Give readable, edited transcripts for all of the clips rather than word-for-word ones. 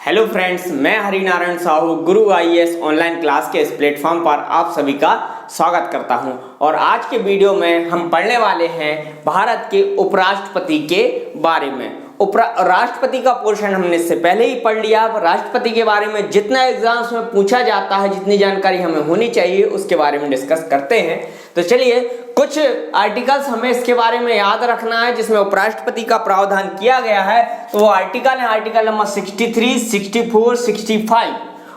Hello friends, मैं हरिनारायण साहू गुरु IAS online class के इस प्लेटफॉर्म पर आप सभी का स्वागत करता हूं। और आज के वीडियो में हम पढ़ने वाले हैं भारत के उपराष्ट्रपति के बारे में। राष्ट्रपति का पोर्शन हमने इससे पहले ही पढ़ लिया। अब राष्ट्रपति के बारे में जितना एग्जाम्स में पूछा जाता है, जितनी जानकारी हमें होनी चाहिए, उसके बारे में डिस्कस करते हैं। तो चलिए, कुछ आर्टिकल्स हमें इसके बारे में याद रखना है जिसमें उपराष्ट्रपति का प्रावधान किया गया है। तो वो आर्टिकल है आर्टिकल नंबर 63, 64, 65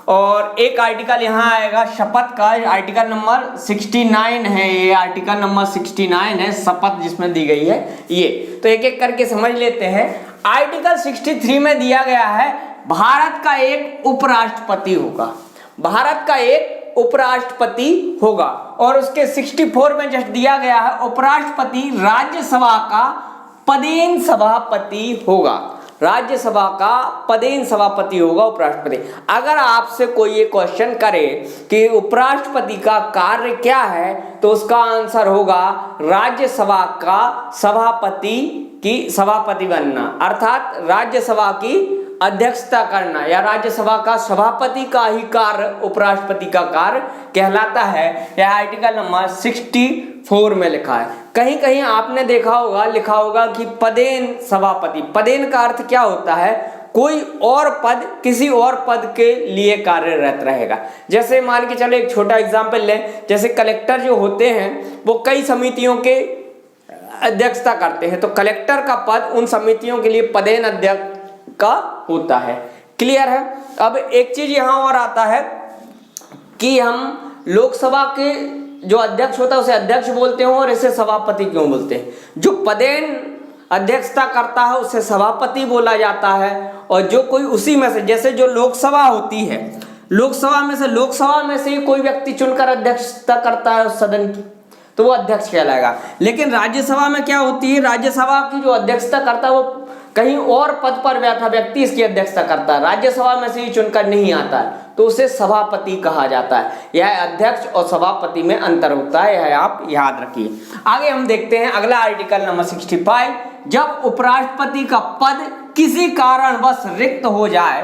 और एक आर्टिकल यहाँ आएगा शपथ का, आर्टिकल नंबर 69 है। ये आर्टिकल नंबर 69 है, शपथ जिसमें दी गई है ये। तो एक एक करके समझ लेते हैं। आर्टिकल 63 में दिया गया है भारत का एक उपराष्ट्रपति होगा, भारत का एक उपराष्ट्रपति होगा। और उसके 64 में जस्ट दिया गया है उपराष्ट्रपति राज्यसभा का पदेन सभापति होगा, राज्यसभा का पदेन सभापति होगा उपराष्ट्रपति। अगर आपसे कोई ये क्वेश्चन करे कि उपराष्ट्रपति का कार्य क्या है, तो उसका आंसर होगा राज्यसभा का सभापति बनना, अर्थात राज्यसभा की अध्यक्षता करना, या राज्यसभा का सभापति का ही कार्य उपराष्ट्रपति का कार्य कहलाता है। यह आर्टिकल नंबर 64 में लिखा है। कहीं कहीं आपने देखा होगा, लिखा होगा कि पदेन सभापति। पदेन का अर्थ क्या होता है? कोई और पद किसी और पद के लिए कार्यरत रहेगा। जैसे मान के चलो एक छोटा एग्जाम्पल लें, जैसे कलेक्टर जो होते हैं वो कई समितियों के अध्यक्षता करते हैं, तो कलेक्टर का पद उन समितियों के लिए पदेन अध्यक्ष का होता है। क्लियर है? अब एक चीज यहां और आता है कि हम लोकसभा के जो अध्यक्ष होता है उसे अध्यक्ष बोलते हैं और इसे सभापति क्यों बोलते हैं? जो पदेन अध्यक्षता करता है उसे सभापति बोला जाता है, और जो कोई उसी में से, जैसे जो लोकसभा होती है, लोकसभा में से कोई व्यक्ति चुनकर अध्यक्षता करता है उस सदन की, तो वो अध्यक्ष कहलाएगा। लेकिन राज्यसभा में क्या होती है? राज्यसभा की जो अध्यक्षता करता है वो कहीं और पद पर बैठा व्यक्ति इसकी अध्यक्षता करता है, राज्यसभा में से ही चुनकर नहीं आता है, तो उसे सभापति कहा जाता है। यह अध्यक्ष और सभापति में अंतर होता है, यह आप याद रखिए। आगे हम देखते हैं अगला आर्टिकल नंबर 65। जब उपराष्ट्रपति का पद किसी कारणवश रिक्त हो जाए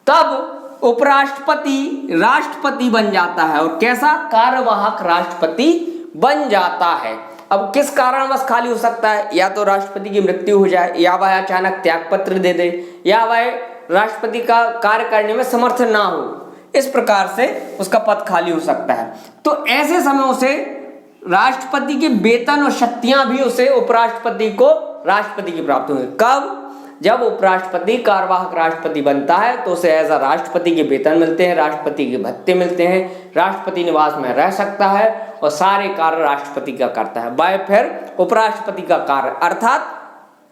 तब उपराष्ट्रपति राष्ट्रपति बन जाता है। और कैसा? कार्यवाहक राष्ट्रपति बन जाता है। अब किस कारणवश खाली हो सकता है? या तो राष्ट्रपति की मृत्यु हो जाए, या वह अचानक त्यागपत्र दे दे, या वह राष्ट्रपति का कार्य करने में समर्थ ना हो, इस प्रकार से उसका पद खाली हो सकता है। तो ऐसे समय उसे राष्ट्रपति के वेतन और शक्तियां भी उसे उपराष्ट्रपति को राष्ट्रपति की प्राप्त होंगी। कब? जब उपराष्ट्रपति कार्यवाहक राष्ट्रपति बनता है तो उसे एज अ राष्ट्रपति के वेतन मिलते हैं, राष्ट्रपति के भत्ते मिलते हैं, राष्ट्रपति निवास में रह सकता है और सारे कार्य राष्ट्रपति का करता है। बाय फिर उपराष्ट्रपति का कार्य अर्थात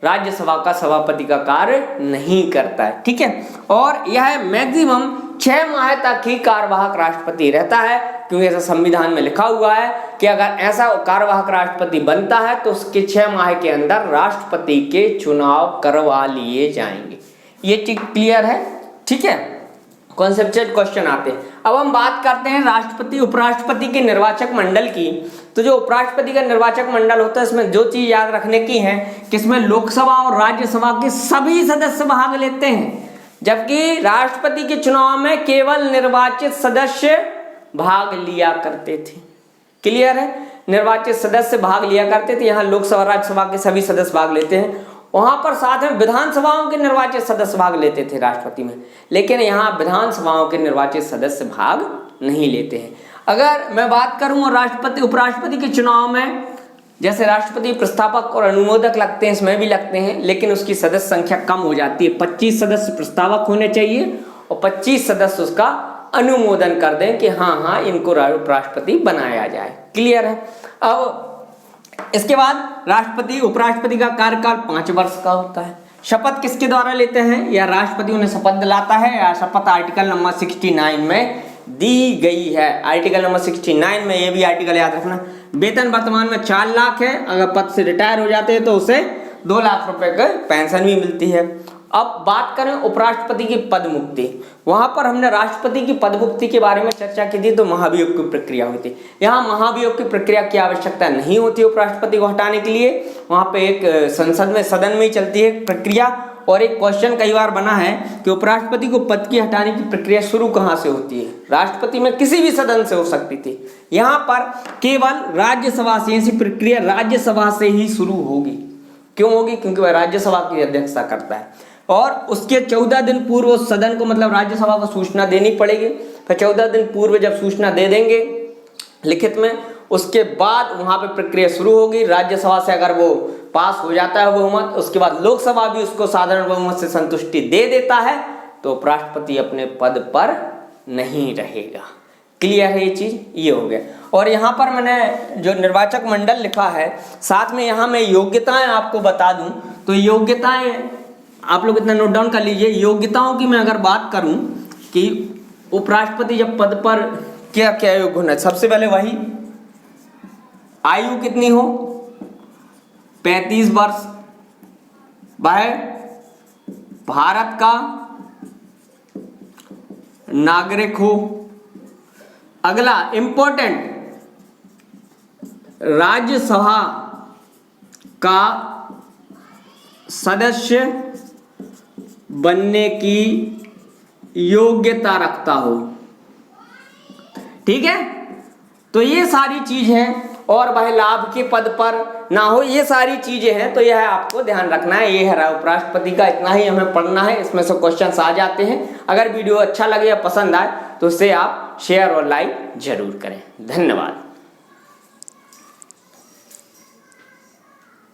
राज्यसभा का सभापति का कार्य नहीं करता है। ठीक है? और यह मैक्सिमम 6 माह तक ही कार्यवाहक राष्ट्रपति रहता है, क्योंकि ऐसा संविधान में लिखा हुआ है कि अगर ऐसा कार्यवाहक राष्ट्रपति बनता है तो उसके 6 माह के अंदर राष्ट्रपति के चुनाव करवा लिए जाएंगे। ये चीज क्लियर है? ठीक है? कॉन्सेप्चुअल क्वेश्चन आते हैं। अब हम बात करते हैं राष्ट्रपति उपराष्ट्रपति के निर्वाचक मंडल की। तो जो उपराष्ट्रपति का निर्वाचक मंडल होता है, इसमें जो चीज याद रखने की है कि इसमें लोकसभा और राज्यसभा के सभी सदस्य भाग लेते हैं, जबकि राष्ट्रपति के चुनाव में केवल निर्वाचित सदस्य भाग लिया करते थे। क्लियर है? निर्वाचित सदस्य भाग लिया करते थे। यहाँ लोकसभा राज्यसभा के सभी सदस्य भाग लेते हैं। वहां पर साथ में विधानसभाओं के निर्वाचित सदस्य भाग लेते थे राष्ट्रपति में, लेकिन यहाँ विधानसभाओं के निर्वाचित सदस्य भाग नहीं लेते हैं। अगर मैं बात करूं राष्ट्रपति उपराष्ट्रपति के चुनाव में, जैसे राष्ट्रपति प्रस्तावक और अनुमोदक लगते हैं, इसमें भी लगते हैं, लेकिन उसकी सदस्य संख्या कम हो जाती है। 25 सदस्य प्रस्तावक होने चाहिए और 25 सदस्य उसका अनुमोदन कर दें कि हाँ इनको उपराष्ट्रपति बनाया जाए। क्लियर है? अब इसके बाद राष्ट्रपति उपराष्ट्रपति का कार्यकाल 5 वर्ष का होता है। शपथ किसके द्वारा लेते हैं? या राष्ट्रपति उन्हें शपथ दिलाता है, या शपथ आर्टिकल नंबर 69 में दी गई है। आर्टिकल नंबर 69 में, ये भी आर्टिकल याद रखना, वेतन वर्तमान में 4 लाख है, अगर पद से रिटायर हो जाते हैं तो उसे 2 लाख रुपए का पेंशन भी मिलती है। अब बात करें उपराष्ट्रपति की पद मुक्ति। वहां पर हमने राष्ट्रपति की पद मुक्ति के बारे में चर्चा की थी, तो महाभियोग की प्रक्रिया हुई थी। यहाँ महाभियोग की प्रक्रिया की आवश्यकता नहीं होती उपराष्ट्रपति को हटाने के लिए, वहां पे एक संसद में सदन में ही चलती है प्रक्रिया। और एक क्वेश्चन कई बार बना है कि उपराष्ट्रपति को पद की हटाने की प्रक्रिया शुरू कहां से होती है। राष्ट्रपति में किसी भी सदन से हो सकती थी, यहाँ पर केवल राज्यसभा से ऐसी प्रक्रिया राज्यसभा से ही शुरू होगी। क्यों होगी? क्योंकि वह राज्यसभा की अध्यक्षता करता है और उसके 14 दिन पूर्व सदन को मतलब राज्यसभा को सूचना देनी पड़ेगी। फिर 14 दिन पूर्व जब सूचना दे देंगे लिखित में, उसके बाद वहां पे प्रक्रिया शुरू होगी। राज्यसभा से अगर वो पास हो जाता है बहुमत, उसके बाद लोकसभा भी उसको साधारण बहुमत से संतुष्टि दे देता है, तो उपराष्ट्रपति अपने पद पर नहीं रहेगा। क्लियर है ये चीज? ये हो गया। और यहाँ पर मैंने जो निर्वाचक मंडल लिखा है, साथ में यहाँ मैं योग्यताएं आपको बता दूं, तो योग्यताएं आप लोग इतना नोट डाउन कर लीजिए। योग्यताओं की मैं अगर बात करूं कि उपराष्ट्रपति जब पद पर क्या क्या योग्य होना है, सबसे पहले वही आयु कितनी हो, 35 वर्ष, वह भारत का नागरिक हो। अगला इंपॉर्टेंट, राज्यसभा का सदस्य बनने की योग्यता रखता हो। ठीक है, तो ये सारी चीज है। और वह लाभ के पद पर ना हो, ये सारी चीजें हैं, तो यह आपको ध्यान रखना है। ये है उपराष्ट्रपति का, इतना ही हमें पढ़ना है। इसमें से क्वेश्चंस आ जाते हैं। अगर वीडियो अच्छा लगे या पसंद आए तो इसे आप शेयर और लाइक जरूर करें। धन्यवाद।